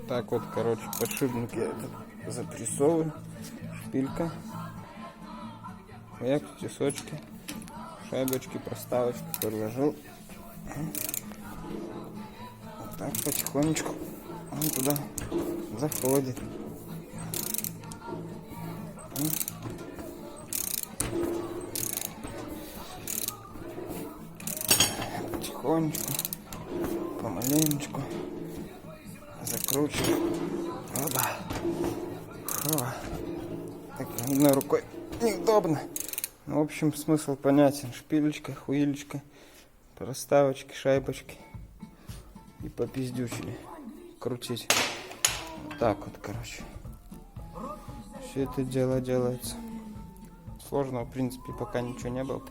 Так вот, короче, подшипник я этот запрессовываю. Шпилька. Як, тесочки, шайбочки, проставочки подложил. Вот так потихонечку он туда заходит. Потихонечку, помаленечку закручиваю. Оба. Хо. Так, одной рукой неудобно. Ну, в общем, смысл понятен. Шпилечка, хуилечка, проставочки, шайбочки. И попиздючили. Крутить. Вот так вот, короче. Все это дело делается. Сложного, в принципе, пока ничего не было.